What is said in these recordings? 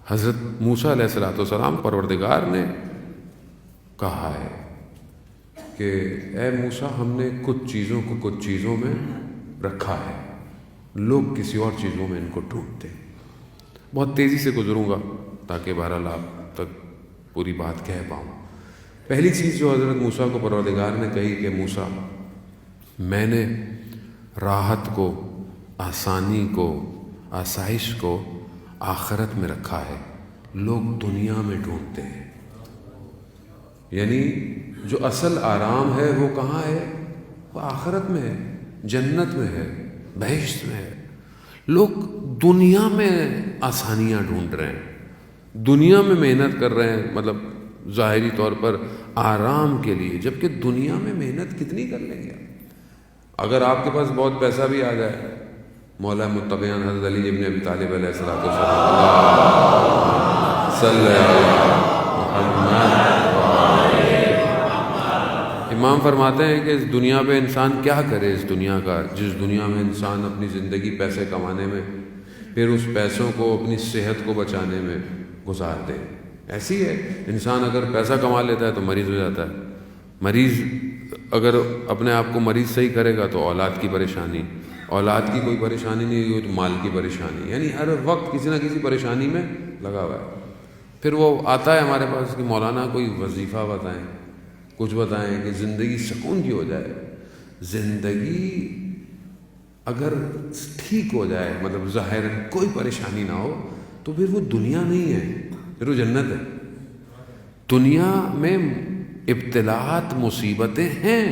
حضرت موسیٰ علیہ الصلوۃ والسلام پروردگار نے کہا ہے کہ اے موسیٰ ہم نے کچھ چیزوں کو کچھ چیزوں میں رکھا ہے، لوگ کسی اور چیزوں میں ان کو ڈھونڈتے ہیں۔ بہت تیزی سے گزروں گا تاکہ بہرحال آپ تک پوری بات کہہ پاؤں۔ پہلی چیز جو حضرت موسیٰ کو پروردگار نے کہی کہ موسیٰ میں نے راحت کو، آسانی کو، آسائش کو آخرت میں رکھا ہے، لوگ دنیا میں ڈھونڈتے ہیں۔ یعنی جو اصل آرام ہے وہ کہاں ہے؟ وہ آخرت میں ہے، جنت میں ہے، بہشت میں ہے۔ لوگ دنیا میں آسانیاں ڈھونڈ رہے ہیں، دنیا میں محنت کر رہے ہیں، مطلب ظاہری طور پر آرام کے لیے، جبکہ دنیا میں محنت کتنی کر لیں گے۔ اگر آپ کے پاس بہت پیسہ بھی آ جائے، مولا متقیان حضرت علی ابن ابی طالب علیہ الصلوۃ والسلام صلی امام فرماتے ہیں کہ اس دنیا پہ انسان کیا کرے، اس دنیا کا، جس دنیا میں انسان اپنی زندگی پیسے کمانے میں، پھر اس پیسوں کو اپنی صحت کو بچانے میں گزار دے۔ ایسی ہے، انسان اگر پیسہ کما لیتا ہے تو مریض ہو جاتا ہے، مریض اگر اپنے آپ کو مریض صحیح کرے گا تو اولاد کی پریشانی، اولاد کی کوئی پریشانی نہیں ہوئی تو مال کی پریشانی، یعنی ہر وقت کسی نہ کسی پریشانی میں لگا ہوا ہے۔ پھر وہ آتا ہے ہمارے پاس کہ مولانا کوئی وظیفہ بتائیں، کچھ بتائیں کہ زندگی سکون کی ہو جائے۔ زندگی اگر ٹھیک ہو جائے، مطلب ظاہراً کوئی پریشانی نہ ہو، تو پھر وہ دنیا نہیں ہے، پھر وہ جنت ہے۔ دنیا میں ابتلاءات، مصیبتیں ہیں۔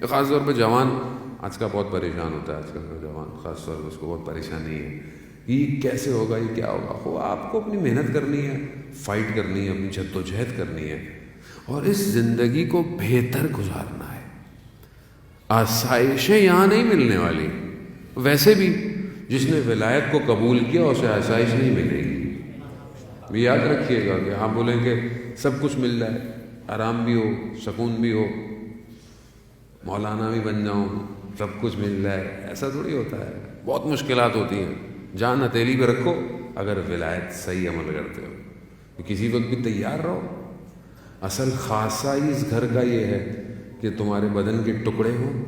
خاص طور پہ جوان آج کا بہت پریشان ہوتا ہے، آج کل کا جوان خاص طور پہ اس کو بہت پریشانی ہے، یہ کیسے ہوگا، یہ کیا ہوگا۔ وہ آپ کو اپنی محنت کرنی ہے، فائٹ کرنی ہے، اپنی جد و جہد کرنی ہے، اور اس زندگی کو بہتر گزارنا ہے۔ آسائشیں یہاں نہیں ملنے والی، ویسے بھی جس نے ولایت کو قبول کیا اسے آسائش نہیں ملے گی۔ بھی یاد رکھیے گا کہ آپ بولیں کہ سب کچھ مل جائے، آرام بھی ہو، سکون بھی ہو، مولانا بھی بن جاؤں، سب کچھ مل جائے، ایسا تھوڑی ہوتا ہے۔ بہت مشکلات ہوتی ہیں، جان ہتھیلی پہ رکھو اگر ولایت صحیح عمل کرتے ہو، کسی وقت بھی تیار رہو۔ اصل خاصہ ہی اس گھر کا یہ ہے کہ تمہارے بدن کے ٹکڑے ہوں۔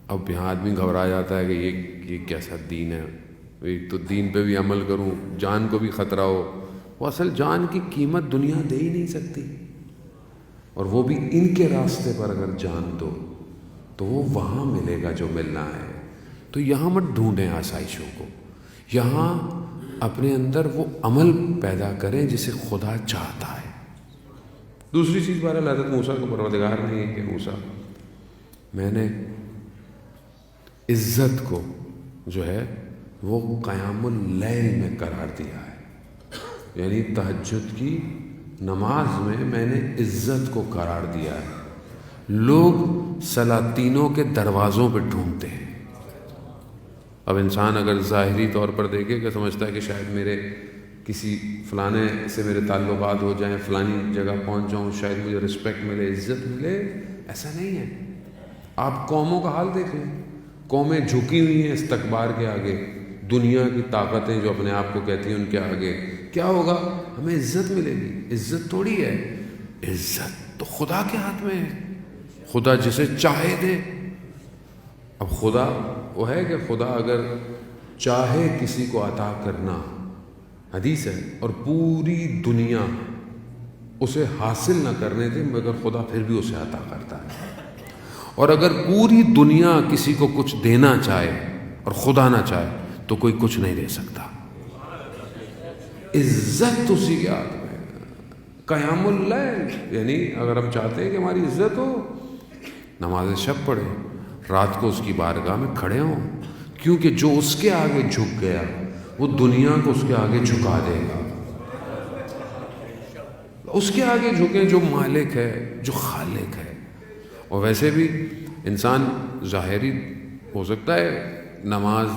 اب یہاں آدمی گھبرا جاتا ہے کہ یہ کیسا دین ہے، ایک تو دین پہ بھی عمل کروں، جان کو بھی خطرہ ہو۔ وہ اصل جان کی قیمت دنیا دے ہی نہیں سکتی، اور وہ بھی ان کے راستے پر اگر جان دو تو وہ وہاں ملے گا جو ملنا ہے۔ تو یہاں مت ڈھونڈیں آسائشوں کو، یہاں اپنے اندر وہ عمل پیدا کریں جسے خدا چاہتا ہے۔ دوسری چیز بہرحال حضرت موسیٰ کو پروردگار نے یہ کہ موسیٰ میں نے عزت کو جو ہے وہ قیام اللیل میں قرار دیا ہے، یعنی تہجد کی نماز میں نے عزت کو قرار دیا ہے۔ لوگ سلاطینوں کے دروازوں پہ ڈھونڈتے ہیں۔ اب انسان اگر ظاہری طور پر دیکھے کہ سمجھتا ہے کہ شاید میرے کسی فلانے سے میرے تعلقات ہو جائیں، فلانی جگہ پہنچ جاؤں، شاید مجھے رسپیکٹ ملے، عزت ملے، ایسا نہیں ہے۔ آپ قوموں کا حال دیکھ لیں، قومیں جھکی ہوئی ہیں استکبار کے آگے، دنیا کی طاقتیں جو اپنے آپ کو کہتی ہیں ان کے آگے، کیا ہوگا؟ ہمیں عزت ملے گی۔ عزت تھوڑی ہے، عزت تو خدا کے ہاتھ میں ہے، خدا جسے چاہے دے۔ اب خدا وہ ہے کہ خدا اگر چاہے کسی کو عطا کرنا، حدیث ہے، اور پوری دنیا اسے حاصل نہ کرنے دے مگر خدا پھر بھی اسے عطا کرتا ہے، اور اگر پوری دنیا کسی کو کچھ دینا چاہے اور خدا نہ چاہے تو کوئی کچھ نہیں دے سکتا۔ عزت اسی کے ہاتھ میں، قیام اللیل، یعنی اگر ہم چاہتے ہیں کہ ہماری عزت ہو، نماز شب پڑھیں، رات کو اس کی بارگاہ میں کھڑے ہوں، کیونکہ جو اس کے آگے جھک گیا وہ دنیا کو اس کے آگے جھکا دے گا۔ اس کے آگے جھکیں جو مالک ہے، جو خالق ہے۔ اور ویسے بھی انسان ظاہری ہو سکتا ہے نماز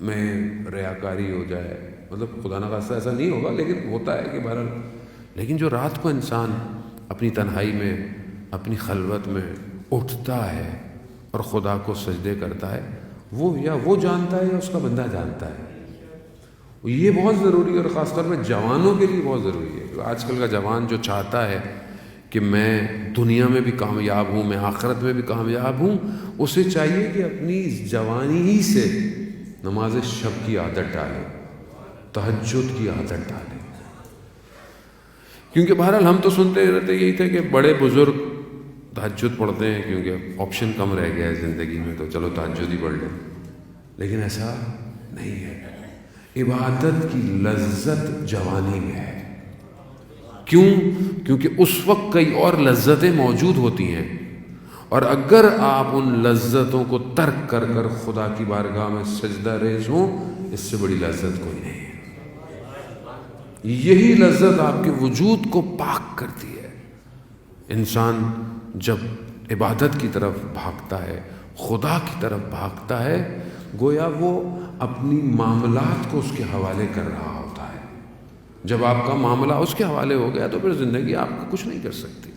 میں ریاکاری ہو جائے، مطلب خدا نہ خواستہ ایسا نہیں ہوگا، لیکن ہوتا ہے کہ بہرحال، لیکن جو رات کو انسان اپنی تنہائی میں، اپنی خلوت میں اٹھتا ہے اور خدا کو سجدے کرتا ہے، وہ یا وہ جانتا ہے یا اس کا بندہ جانتا ہے، یہ بہت ضروری ہے، اور خاص طور پہ جوانوں کے لیے بہت ضروری ہے۔ آج کل کا جوان جو چاہتا ہے کہ میں دنیا میں بھی کامیاب ہوں، میں آخرت میں بھی کامیاب ہوں، اسے چاہیے کہ اپنی جوانی ہی سے نماز شب کی عادت ڈالے، تہجد کی عادت ڈالے۔ کیونکہ بہرحال ہم تو سنتے رہتے یہی تھے کہ بڑے بزرگ تہجد پڑھتے ہیں کیونکہ آپشن کم رہ گیا ہے زندگی میں، تو چلو تہجد ہی پڑھ لیں، لیکن ایسا نہیں ہے۔ عبادت کی لذت جوانی میں ہے۔ کیوں؟ کیونکہ اس وقت کئی اور لذتیں موجود ہوتی ہیں، اور اگر آپ ان لذتوں کو ترک کر کر خدا کی بارگاہ میں سجدہ ریز ہوں، اس سے بڑی لذت کوئی نہیں ہے۔ یہی لذت آپ کے وجود کو پاک کرتی ہے۔ انسان جب عبادت کی طرف بھاگتا ہے، خدا کی طرف بھاگتا ہے، گویا وہ اپنی معاملات کو اس کے حوالے کر رہا ہوتا ہے۔ جب آپ کا معاملہ اس کے حوالے ہو گیا تو پھر زندگی آپ کا کچھ نہیں کر سکتی۔